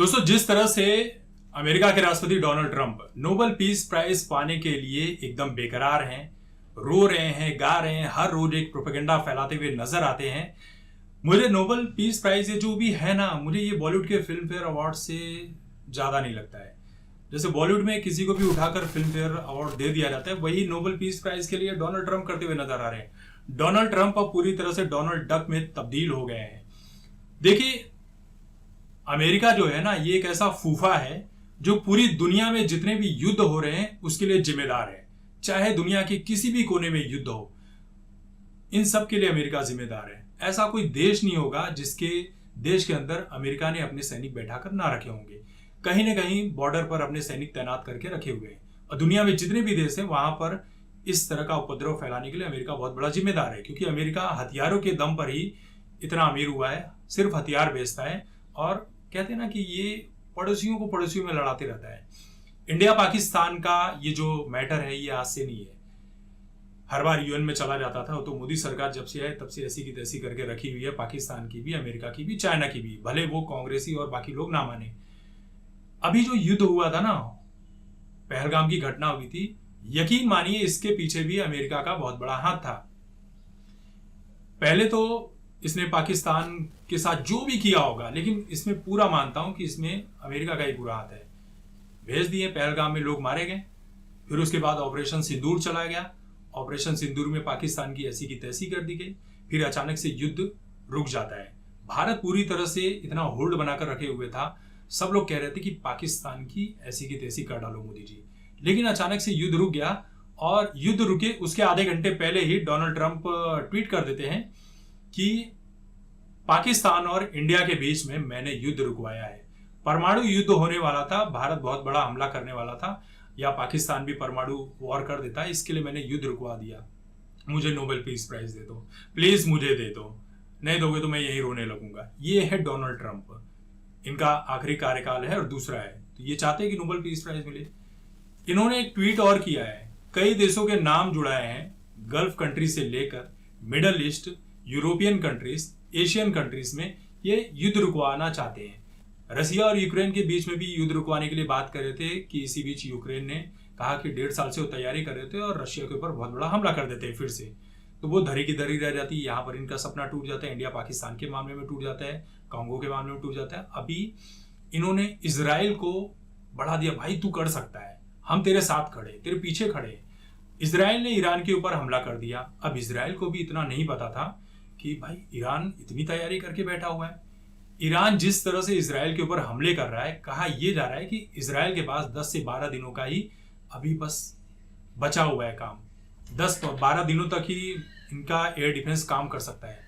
दोस्तों, जिस तरह से अमेरिका के राष्ट्रपति Donald Trump Nobel peace prize पाने के लिए एकदम बेकरार हैं, रो रहे हैं, गा रहे हैं, हर रोज एक प्रोपेगेंडा फैलाते हुए नजर आते हैं। मुझे नोबेल पीस प्राइज ये जो भी है ना, मुझे ये बॉलीवुड के फिल्म फेयर अवार्ड से ज्यादा नहीं लगता है। जैसे बॉलीवुड में किसी को भी उठाकर फिल्म फेयर अवार्ड दे दिया जाता है, वही नोबेल पीस प्राइज के लिए डोनाल्ड ट्रंप करते हुए नजर आ रहे हैं। डोनाल्ड ट्रंप अब पूरी तरह से डोनाल्ड डक में तब्दील हो गए हैं। देखिए, अमेरिका जो है ना, ये एक ऐसा फूफा है जो पूरी दुनिया में जितने भी युद्ध हो रहे हैं उसके लिए जिम्मेदार है। चाहे दुनिया के किसी भी कोने में युद्ध हो, इन सब के लिए अमेरिका जिम्मेदार है। ऐसा कोई देश नहीं होगा जिसके देश के अंदर अमेरिका ने अपने सैनिक बैठाकर ना रखे होंगे। कहीं ना कहीं बॉर्डर पर अपने सैनिक तैनात करके रखे हुए हैं, और दुनिया में जितने भी देश हैं वहां पर इस तरह का उपद्रव फैलाने के लिए अमेरिका बहुत बड़ा जिम्मेदार है। क्योंकि अमेरिका हथियारों के दम पर ही इतना अमीर हुआ है, सिर्फ हथियार बेचता है। और कहते हैं ना कि ये पड़ोसियों को पड़ोसियों में लड़ाते रहता है। इंडिया पाकिस्तान का ये जो मैटर है, ये आज से नहीं है। हर बार यूएन में चला जाता था। तो मोदी सरकार जब से है तब से ऐसी की तैसी करके रखी हुई है, पाकिस्तान की भी, अमेरिका की भी, चाइना की भी, भले वो कांग्रेसी और बाकी लोग ना माने। अभी जो युद्ध हुआ था ना, पहलगाम की घटना हुई थी, यकीन मानिए इसके पीछे भी अमेरिका का बहुत बड़ा हाथ था। पहले तो इसने पाकिस्तान के साथ जो भी किया होगा, लेकिन इसमें पूरा मानता हूं कि इसमें अमेरिका का ही पूरा हाथ है। भेज दिए, पहलगाम में लोग मारे गए। फिर उसके बाद ऑपरेशन सिंदूर चलाया गया। ऑपरेशन सिंदूर में पाकिस्तान की ऐसी की तैसी कर दी गई। फिर अचानक से युद्ध रुक जाता है। भारत पूरी तरह से इतना होल्ड बनाकर रखे हुए था, सब लोग कह रहे थे कि पाकिस्तान की ऐसी की तैसी कर डालो मोदी जी। लेकिन अचानक से युद्ध रुक गया, और युद्ध रुके उसके आधे घंटे पहले ही डोनाल्ड ट्रंप ट्वीट कर देते हैं कि पाकिस्तान और इंडिया के बीच में मैंने युद्ध रुकवाया है। परमाणु युद्ध होने वाला था, भारत बहुत बड़ा हमला करने वाला था, या पाकिस्तान भी परमाणु वॉर कर देता है, इसके लिए मैंने युद्ध रुकवा दिया। मुझे नोबेल पीस प्राइज दे दो, प्लीज मुझे दे दो, नहीं दोगे तो मैं यही रोने लगूंगा। ये है डोनाल्ड ट्रंप। इनका आखिरी कार्यकाल है और दूसरा है, तो ये चाहते हैं कि नोबेल पीस प्राइज मिले। इन्होंने एक ट्वीट और किया है, कई देशों के नाम जुड़ाए हैं, गल्फ कंट्री से लेकर middle east, European countries, Asian countries में ये युद्ध रुकवाना चाहते हैं। रसिया और यूक्रेन के बीच में भी युद्ध रुकवाने के लिए बात कर रहे थे कि इसी बीच यूक्रेन ने कहा कि 1.5 साल से वो तैयारी कर रहे थे और रशिया के ऊपर बहुत बड़ा हमला कर देते हैं फिर से। तो वो धरी की धरी रह जाती है। यहाँ पर इनका सपना टूट जाता है। इंडिया पाकिस्तान के मामले में टूट जाता है, कांगो के मामले में टूट जाता है। अभी इन्होंने इजराइल को बढ़ा दिया, भाई तू कर सकता है, हम तेरे साथ खड़े, तेरे पीछे खड़े। इजराइल ने ईरान के ऊपर हमला कर दिया। अब इजराइल को भी इतना नहीं पता था कि भाई ईरान इतनी तैयारी करके बैठा हुआ है। ईरान जिस तरह से इजराइल के ऊपर हमले कर रहा है, कहा यह जा रहा है कि इजराइल के पास 10 से 12 दिनों का ही अभी बस बचा हुआ है काम। 10-12 दिनों तक ही इनका एयर डिफेंस काम कर सकता है।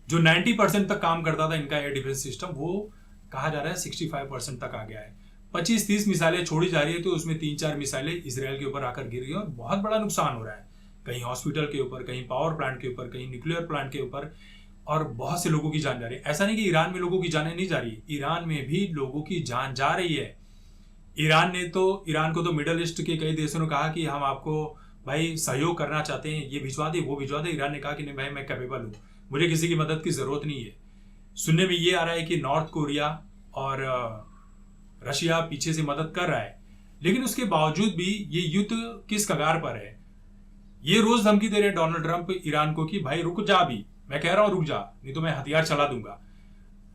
जो 90% तक काम करता था इनका एयर डिफेंस सिस्टम, वो कहा जा रहा है 65% तक आ गया है। 25-30 मिसाइलें छोड़ी जा रही है, तो उसमें 3-4 मिसाइलें इजराइल के ऊपर आकर गिर रही है और बहुत बड़ा नुकसान हो रहा है। कहीं हॉस्पिटल के ऊपर, कहीं पावर प्लांट के ऊपर, कहीं न्यूक्लियर प्लांट के ऊपर, और बहुत से लोगों की जान जा रही है। ऐसा नहीं कि ईरान में लोगों की जानें नहीं जा रही, ईरान में भी लोगों की जान जा रही है। ईरान को तो मिडल ईस्ट के कई देशों ने कहा कि हम आपको भाई सहयोग करना चाहते हैं, ये भिजवा दे, वो भिजवा दे। ईरान ने कहा कि नहीं भाई, मैं कैपेबल हूँ, मुझे किसी की मदद की जरूरत नहीं है। सुनने में ये आ रहा है कि नॉर्थ कोरिया और रशिया पीछे से मदद कर रहा है, लेकिन उसके बावजूद भी ये युद्ध किस कगार पर है। ये रोज धमकी दे रहे डोनाल्ड ट्रंप ईरान को कि भाई रुक जा, भी मैं कह रहा हूं रुक जा, नहीं तो मैं हथियार चला दूंगा।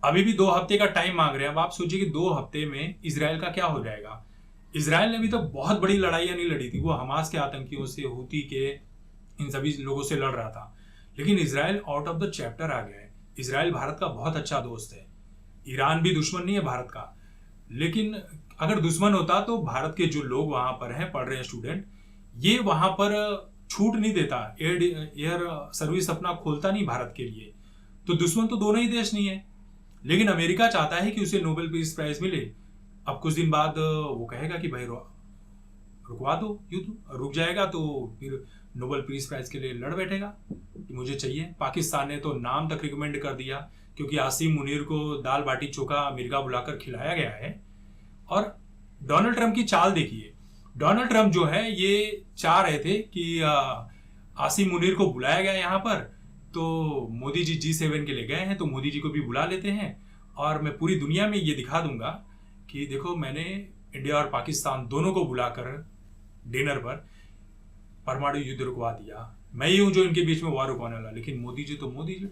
अभी भी 2 हफ्ते का टाइम मांग रहे हैं। अब आप सोचिए कि 2 हफ्ते में इजराइल का क्या हो जाएगा। इजराइल ने भी तो बहुत बड़ी लड़ाइयां नहीं लड़ी थी, वो हमास के आतंकियों से, हूती के, इन सभी लोगों से लड़ रहा था। लेकिन Israel out of the chapter आ गया है। इजराइल भारत का बहुत अच्छा दोस्त है। ईरान भी दुश्मन नहीं है भारत का, लेकिन अगर दुश्मन होता तो भारत के जो लोग वहां पर हैं, पढ़ रहे हैं स्टूडेंट, ये वहां पर छूट नहीं देता, एयर सर्विस अपना खोलता नहीं भारत के लिए। तो दुश्मन तो दोनों ही देश नहीं है, लेकिन अमेरिका चाहता है कि उसे नोबेल पीस प्राइज मिले। अब कुछ दिन बाद वो कहेगा कि भाई रुकवा दो युद्ध, रुक जाएगा तो फिर नोबेल पीस प्राइज के लिए लड़ बैठेगा कि मुझे चाहिए। पाकिस्तान ने तो नाम तक रिकमेंड कर दिया, क्योंकि आसिम मुनीर को दाल बाटी चोखा अमेरिका बुलाकर खिलाया गया है। और डोनाल्ड ट्रंप की चाल देखिए। डोनाल्ड ट्रंप जो है ये चाह रहे थे कि आसिम मुनीर को बुलाया गया यहाँ पर, तो मोदी जी G7 के लिए गए हैं, तो मोदी जी को भी बुला लेते हैं और मैं पूरी दुनिया में ये दिखा दूंगा कि देखो मैंने इंडिया और पाकिस्तान दोनों को बुलाकर डिनर पर परमाणु युद्ध रुकवा दिया, मैं ही हूं जो इनके बीच में वॉर रुकवाने वाला। लेकिन मोदी जी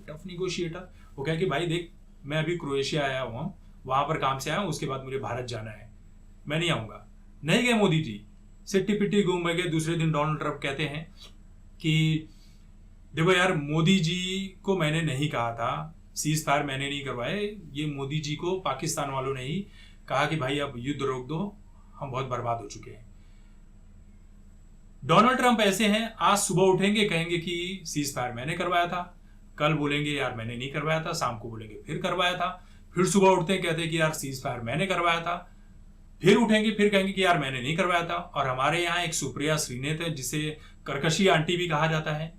टफ निगोशिएटर, वो कहे कि भाई देख मैं अभी क्रोएशिया आया हुआ हूँ, वहां पर काम से आया हूँ, उसके बाद मुझे भारत जाना है, मैं नहीं आऊंगा। नहीं गए मोदी जी, सिट्टी पिट्टी घूम गए। दूसरे दिन डोनाल्ड ट्रंप कहते हैं कि देखो यार मोदी जी को मैंने नहीं कहा था, सीज फायर मैंने नहीं करवाए, ये मोदी जी को पाकिस्तान वालों ने ही कहा कि भाई अब युद्ध रोक दो, हम बहुत बर्बाद हो चुके हैं। डोनाल्ड ट्रंप ऐसे हैं, आज सुबह उठेंगे कहेंगे कि सीज फायर मैंने करवाया था, कल बोलेंगे यार मैंने नहीं करवाया था, शाम को बोलेंगे फिर करवाया था, फिर सुबह उठते हैं कहते हैं कि यार सीज फायर मैंने करवाया था, फिर उठेंगे फिर कहेंगे कि यार मैंने नहीं करवाया था। और हमारे यहाँ एक सुप्रिया श्रीनेत है जिसे कर्कशी आंटी भी कहा जाता है,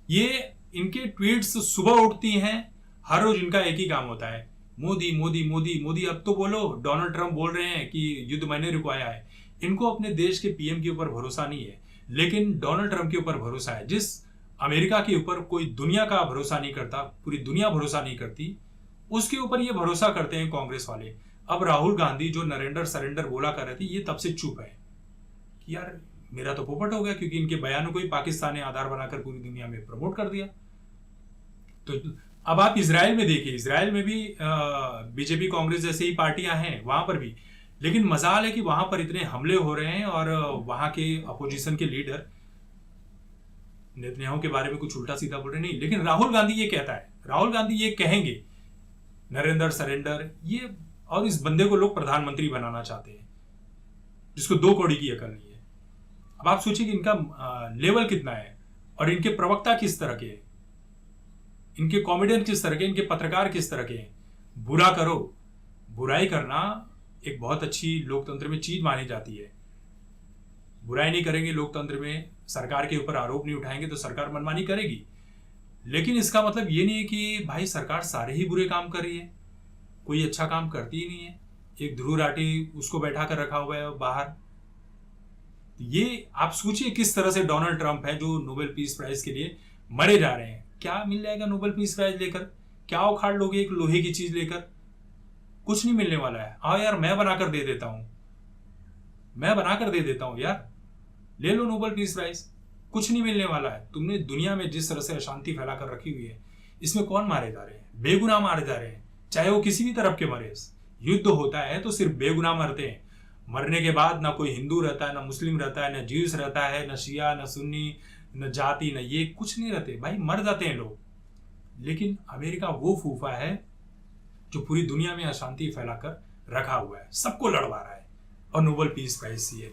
ये इनके ट्वीट्स सुबह उठती हैं, हर रोज इनका एक ही काम होता है, मोदी मोदी मोदी मोदी। अब तो बोलो, डोनाल्ड ट्रंप बोल रहे हैं कि युद्ध मैंने रुकवाया है। इनको अपने देश के पीएम के ऊपर भरोसा नहीं है, लेकिन डोनाल्ड ट्रंप के ऊपर भरोसा है। जिस अमेरिका के ऊपर कोई दुनिया का भरोसा नहीं करता, पूरी दुनिया भरोसा नहीं करती, उसके ऊपर ये भरोसा करते हैं कांग्रेस वाले। अब राहुल गांधी जो नरेंद्र सरेंडर बोला कर रहे थे, ये तब से चुप है कि यार मेरा तो पोपट हो गया, क्योंकि इनके बयानों को ही पाकिस्तान ने आधार बनाकर पूरी दुनिया में प्रमोट कर दिया। तो अब आप इजराइल में देखिए, इजराइल में भी बीजेपी कांग्रेस जैसे ही पार्टियां हैं वहां पर भी, लेकिन मजाल है कि वहां पर इतने हमले हो रहे हैं और वहां के अपोजिशन के लीडर नेतन्याहू के बारे में कुछ उल्टा सीधा बोल रहे नहीं। लेकिन राहुल गांधी ये कहता है, राहुल गांधी ये कहेंगे नरेंद्र सरेंडर, ये और इस बंदे को लोग प्रधानमंत्री बनाना चाहते हैं जिसको 2 कौड़ी की अकल नहीं है। अब आप सोचिए कि इनका लेवल कितना है और इनके प्रवक्ता किस तरह के, इनके कॉमेडियन किस तरह के, इनके पत्रकार किस तरह के। बुरा करो, बुराई करना एक बहुत अच्छी लोकतंत्र में चीज मानी जाती है। बुराई नहीं करेंगे लोकतंत्र में, सरकार के ऊपर आरोप नहीं उठाएंगे तो सरकार मनमानी करेगी। लेकिन इसका मतलब ये नहीं है कि भाई सरकार सारे ही बुरे काम कर रही है, कोई अच्छा काम करती ही नहीं है। एक ध्रुव राठी उसको बैठा कर रखा हुआ है बाहर। ये आप सोचिए किस तरह से डोनाल्ड ट्रंप है जो नोबेल पीस प्राइज के लिए मरे जा रहे हैं। क्या मिल जाएगा नोबेल पीस प्राइज लेकर? क्या उखाड़ लोगे एक लोहे की चीज लेकर? कुछ नहीं मिलने वाला है। हाँ यार मैं बनाकर दे देता हूं, मैं बनाकर दे देता हूं यार, ले लो नोबेल पीस प्राइज। कुछ नहीं मिलने वाला है। तुमने दुनिया में जिस तरह से अशांति फैलाकर रखी हुई है, इसमें कौन मारे जा रहे हैं? बेगुनाह मारे जा रहे हैं, चाहे वो किसी भी तरफ के मरे। युद्ध होता है तो सिर्फ बेगुनाह मरते हैं। मरने के बाद ना कोई हिंदू रहता है, ना मुस्लिम रहता है, ना ज्यूस रहता है, ना शिया, ना सुन्नी, न जाति, न ये कुछ नहीं रहते भाई, मर जाते हैं लोग। लेकिन अमेरिका वो फूफा है जो पूरी दुनिया में अशांति फैलाकर रखा हुआ है, सबको लड़वा रहा है और नोबेल पीस प्राइज चाहिए।